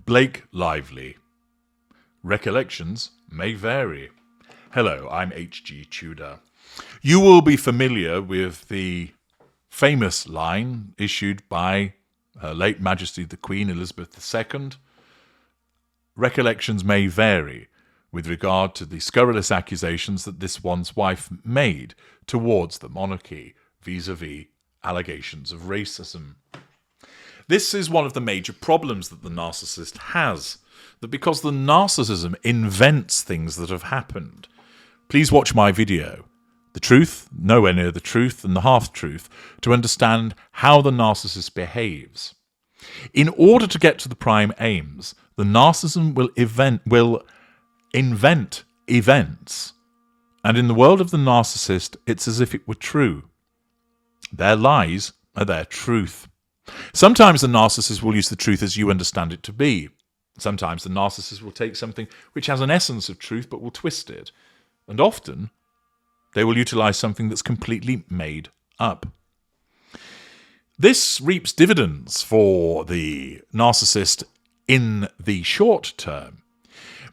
Blake Lively. Recollections may vary. Hello, I'm H.G. Tudor. You will be familiar with the famous line issued by Her late Majesty the Queen Elizabeth II. Recollections may vary with regard to the scurrilous accusations that this one's wife made towards the monarchy vis-a-vis allegations of racism. This is one of the major problems that the narcissist has, that because the narcissism invents things that have happened. Please watch my video, The Truth, Nowhere Near the Truth, and the Half-Truth, to understand how the narcissist behaves. In order to get to the prime aims, the narcissism will invent events. And in the world of the narcissist, it's as if it were true. Their lies are their truth. Sometimes the narcissist will use the truth as you understand it to be. Sometimes the narcissist will take something which has an essence of truth but will twist it. And often, they will utilize something that's completely made up. This reaps dividends for the narcissist in the short term,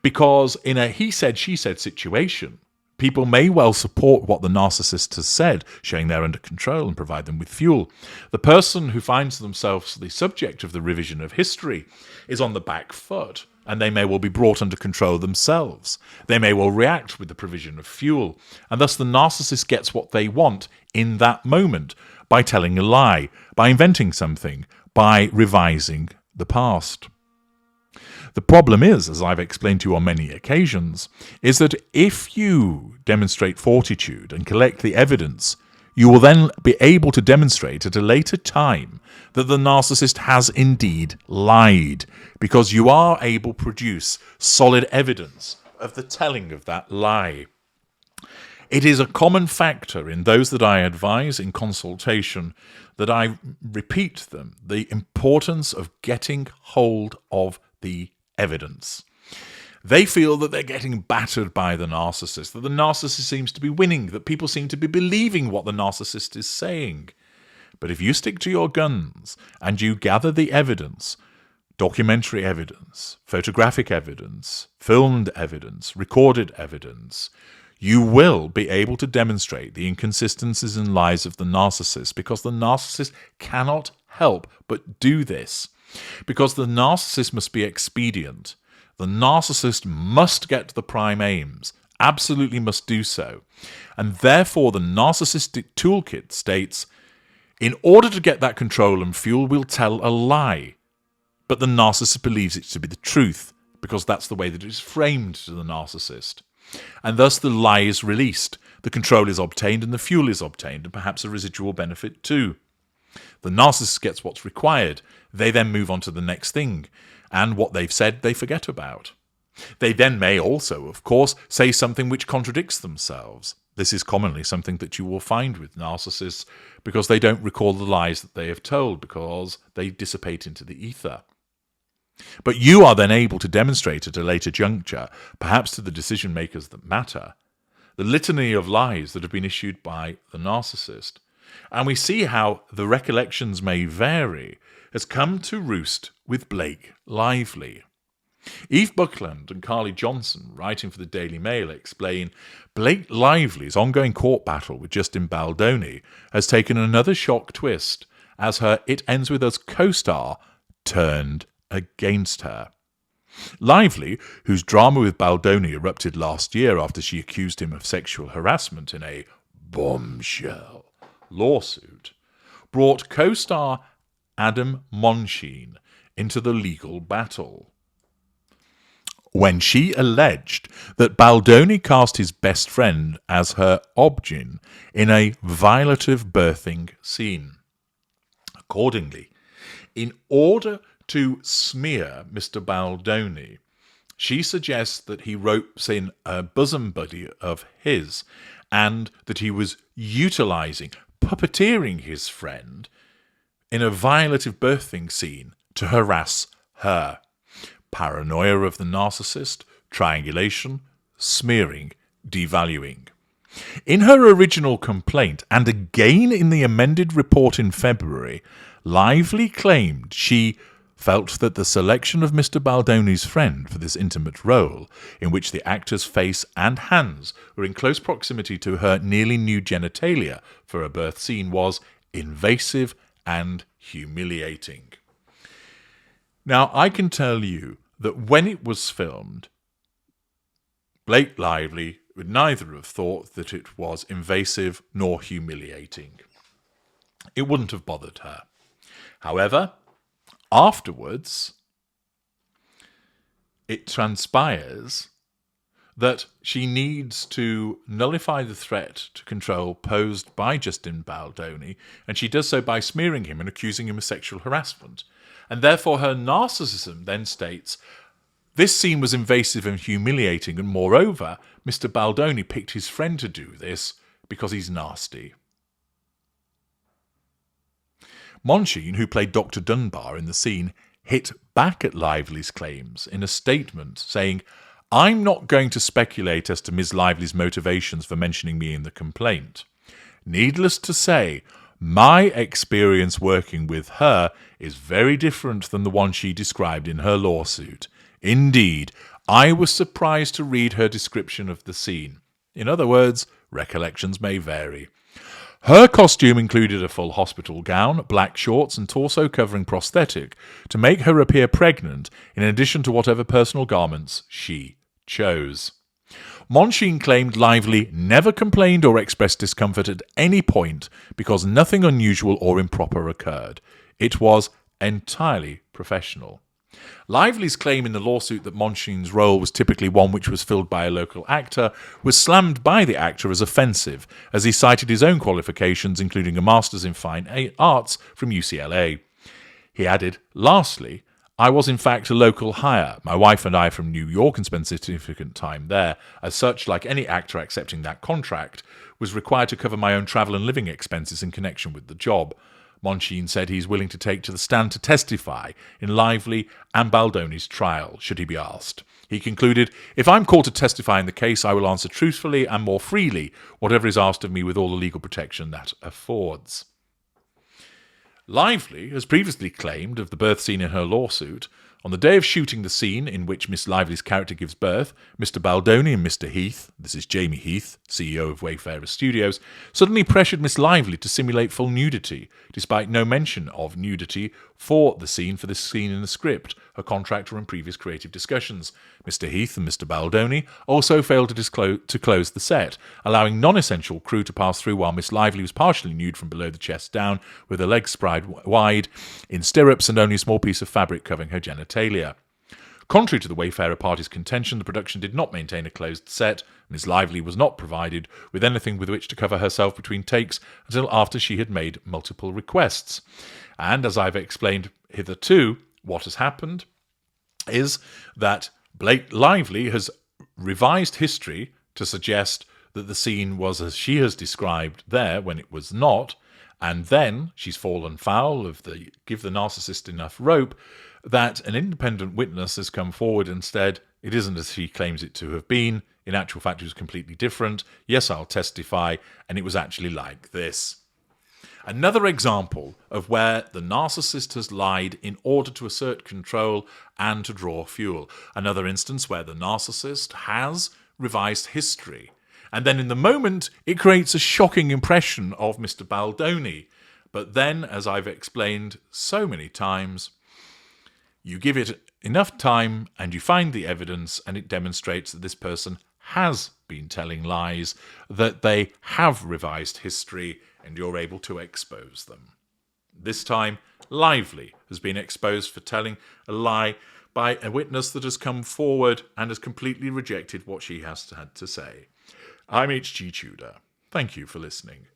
because in a he said, she said situation, people may well support what the narcissist has said, showing they're under control and provide them with fuel. The person who finds themselves the subject of the revision of history is on the back foot, and they may well be brought under control themselves. They may well react with the provision of fuel, and thus the narcissist gets what they want in that moment by telling a lie, by inventing something, by revising the past. The problem is, as I've explained to you on many occasions, is that if you demonstrate fortitude and collect the evidence, you will then be able to demonstrate at a later time that the narcissist has indeed lied, because you are able to produce solid evidence of the telling of that lie. It is a common factor in those that I advise in consultation that I repeat them, the importance of getting hold of the evidence. They feel that they're getting battered by the narcissist, that the narcissist seems to be winning, that people seem to be believing what the narcissist is saying. But if you stick to your guns and you gather the evidence, documentary evidence, photographic evidence, filmed evidence, recorded evidence, you will be able to demonstrate the inconsistencies and lies of the narcissist, because the narcissist cannot help but do this. Because the narcissist must be expedient. The narcissist must get to the prime aims, absolutely must do so. And therefore the narcissistic toolkit states, in order to get that control and fuel, we'll tell a lie. But the narcissist believes it to be the truth, because that's the way that it is framed to the narcissist. And thus the lie is released, the control is obtained, and the fuel is obtained, and perhaps a residual benefit too. The narcissist gets what's required. They then move on to the next thing, and what they've said they forget about. They then may also, of course, say something which contradicts themselves. This is commonly something that you will find with narcissists, because they don't recall the lies that they have told, because they dissipate into the ether. But you are then able to demonstrate at a later juncture, perhaps to the decision makers that matter, the litany of lies that have been issued by the narcissist. And we see how the recollections may vary has come to roost with Blake Lively. Eve Buckland and Carly Johnson, writing for the Daily Mail, explain Blake Lively's ongoing court battle with Justin Baldoni has taken another shock twist as her It Ends With Us co-star turned against her. Lively, whose drama with Baldoni erupted last year after she accused him of sexual harassment in a bombshell lawsuit, brought co-star Adam Monsheen into the legal battle when she alleged that Baldoni cast his best friend as her obgyn in a violative birthing scene. Accordingly, in order to smear Mr. Baldoni, she suggests that he ropes in a bosom buddy of his and that he was utilizing, puppeteering his friend in a violative birthing scene to harass her. Paranoia of the narcissist, triangulation, smearing, devaluing. In her original complaint, and again in the amended report in February, Lively claimed she felt that the selection of Mr. Baldoni's friend for this intimate role, in which the actor's face and hands were in close proximity to her nearly nude genitalia for a birth scene, was invasive and humiliating. Now, I can tell you that when it was filmed, Blake Lively would neither have thought that it was invasive nor humiliating. It wouldn't have bothered her. However, afterwards, it transpires that she needs to nullify the threat to control posed by Justin Baldoni, and she does so by smearing him and accusing him of sexual harassment. And therefore her narcissism then states, this scene was invasive and humiliating, and moreover, Mr. Baldoni picked his friend to do this because he's nasty. Monsheen, who played Dr. Dunbar in the scene, hit back at Lively's claims in a statement saying, I'm not going to speculate as to Ms. Lively's motivations for mentioning me in the complaint. Needless to say, my experience working with her is very different than the one she described in her lawsuit. Indeed, I was surprised to read her description of the scene. In other words, recollections may vary. Her costume included a full hospital gown, black shorts, and torso-covering prosthetic to make her appear pregnant, in addition to whatever personal garments she chose. Monsheen claimed Lively never complained or expressed discomfort at any point because nothing unusual or improper occurred. It was entirely professional. Lively's claim in the lawsuit that Monsheen's role was typically one which was filled by a local actor was slammed by the actor as offensive, as he cited his own qualifications, including a Master's in Fine Arts from UCLA. He added, lastly, I was in fact a local hire. My wife and I are from New York and spent significant time there. As such, like any actor accepting that contract, was required to cover my own travel and living expenses in connection with the job. Monsheen said he's willing to take to the stand to testify in Lively and Baldoni's trial, should he be asked. He concluded, if I'm called to testify in the case, I will answer truthfully and more freely whatever is asked of me with all the legal protection that affords. Lively has previously claimed of the birth scene in her lawsuit, on the day of shooting the scene in which Miss Lively's character gives birth, Mr. Baldoni and Mr. Heath, this is Jamie Heath, CEO of Wayfarer Studios, suddenly pressured Miss Lively to simulate full nudity, despite no mention of nudity for this scene in the script, her contract, or in previous creative discussions. Mr. Heath and Mr. Baldoni also failed to close the set, allowing non-essential crew to pass through while Miss Lively was partially nude from below the chest down, with her legs spread wide in stirrups and only a small piece of fabric covering her genitalia. Contrary to the Wayfarer party's contention, the production did not maintain a closed set. Miss Lively was not provided with anything with which to cover herself between takes until after she had made multiple requests. And as I've explained hitherto, what has happened is that Blake Lively has revised history to suggest that the scene was as she has described there when it was not, and then she's fallen foul of the give the narcissist enough rope that an independent witness has come forward and said it isn't as she claims it to have been. In actual fact, it was completely different. Yes, I'll testify, and it was actually like this. Another example of where the narcissist has lied in order to assert control and to draw fuel. Another instance where the narcissist has revised history. And then in the moment, it creates a shocking impression of Mr. Baldoni. But then, as I've explained so many times, you give it enough time and you find the evidence and it demonstrates that this person has been telling lies, that they have revised history, and you're able to expose them. This time, Lively has been exposed for telling a lie by a witness that has come forward and has completely rejected what she has had to say. I'm H.G. Tudor. Thank you for listening.